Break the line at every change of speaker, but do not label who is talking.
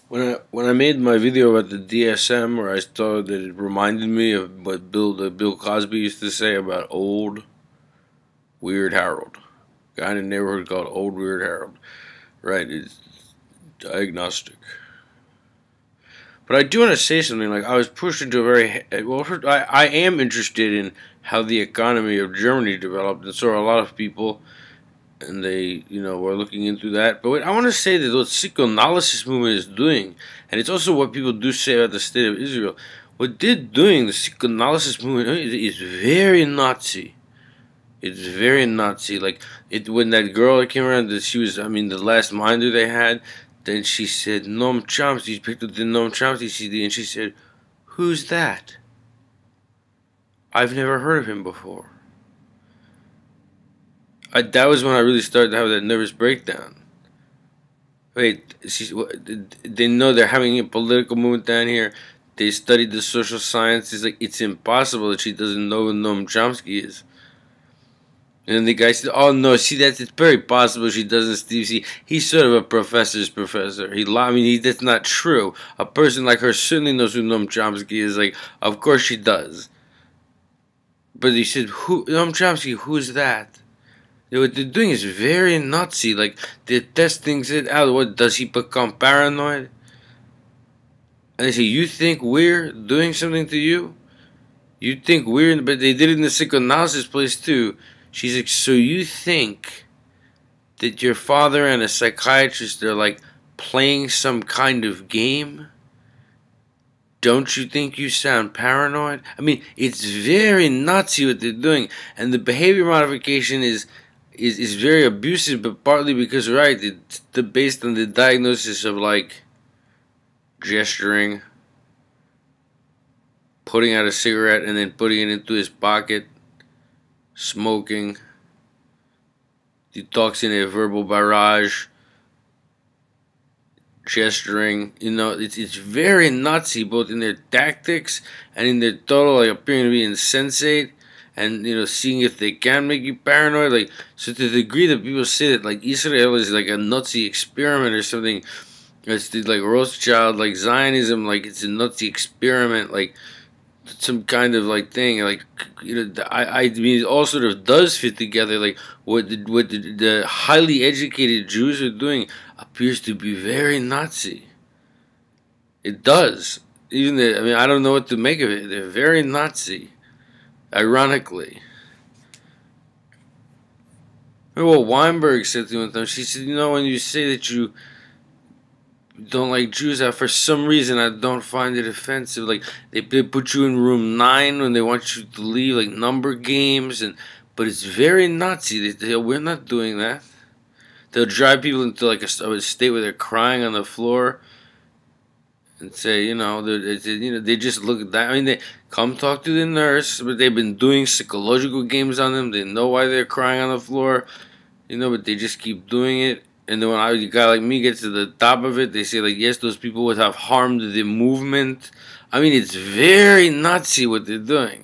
When I made my video about the DSM, where I thought that it reminded me of what Bill Cosby used to say about old Weird Harold, guy in the neighborhood called Old Weird Harold. Right, it's diagnostic. But I do want to say something. Like, I was pushed into a very well. I am interested in how the economy of Germany developed, and so are a lot of people, and they, were looking into that. But I want to say that what psychoanalysis movement is doing, and it's also what people do say about the state of Israel, what they're doing, the psychoanalysis movement, is very Nazi. It's very Nazi. Like, when that girl came around, that she was, the last minder they had, then she said, Noam Chomsky, she picked up the Noam Chomsky CD, and she said, "Who's that? I've never heard of him before." That was when I really started to have that nervous breakdown. Wait, they know they're having a political movement down here. They studied the social sciences. Like, it's impossible that she doesn't know who Noam Chomsky is. And then the guy said, "Oh no, see, it's very possible she doesn't, Steve. See, he's sort of a professor's professor. That's not true. A person like her certainly knows who Noam Chomsky is. Like, of course she does." But he said, "Who, Noam Chomsky? Who's that?" What they're doing is very Nazi. Like, they're testing it out. What, does he become paranoid? And they say, "You think we're doing something to you? You think we're..." But they did it in the psychoanalysis place too. She's like, "So you think that your father and a psychiatrist are like playing some kind of game? Don't you think you sound paranoid?" It's very Nazi what they're doing, and the behavior modification is very abusive, but partly because, right, it's based on the diagnosis of, like, gesturing, putting out a cigarette and then putting it into his pocket, smoking. He talks in a verbal barrage, gesturing. It's very Nazi, both in their tactics and in their total, like, appearing to be insensate, and seeing if they can make you paranoid. Like, so to the degree that people say that, like, Israel is like a Nazi experiment or something, it's like Rothschild, like Zionism, like it's a Nazi experiment, like some kind of like thing, like, it all sort of does fit together. Like, what the highly educated Jews are doing appears to be very Nazi. It does. I don't know what to make of it. They're very Nazi, ironically. Remember what Weinberg said to me one time? She said, "When you say that you don't like Jews, for some reason I don't find it offensive. Like, they put you in room 9 when they want you to leave, like number games, but it's very Nazi. We're not doing that." They'll drive people into like a state where they're crying on the floor and say, they just look at that. They come talk to the nurse, but they've been doing psychological games on them. They know why they're crying on the floor, but they just keep doing it. And then when a guy like me gets to the top of it, they say, like, yes, those people would have harmed the movement. It's very Nazi what they're doing.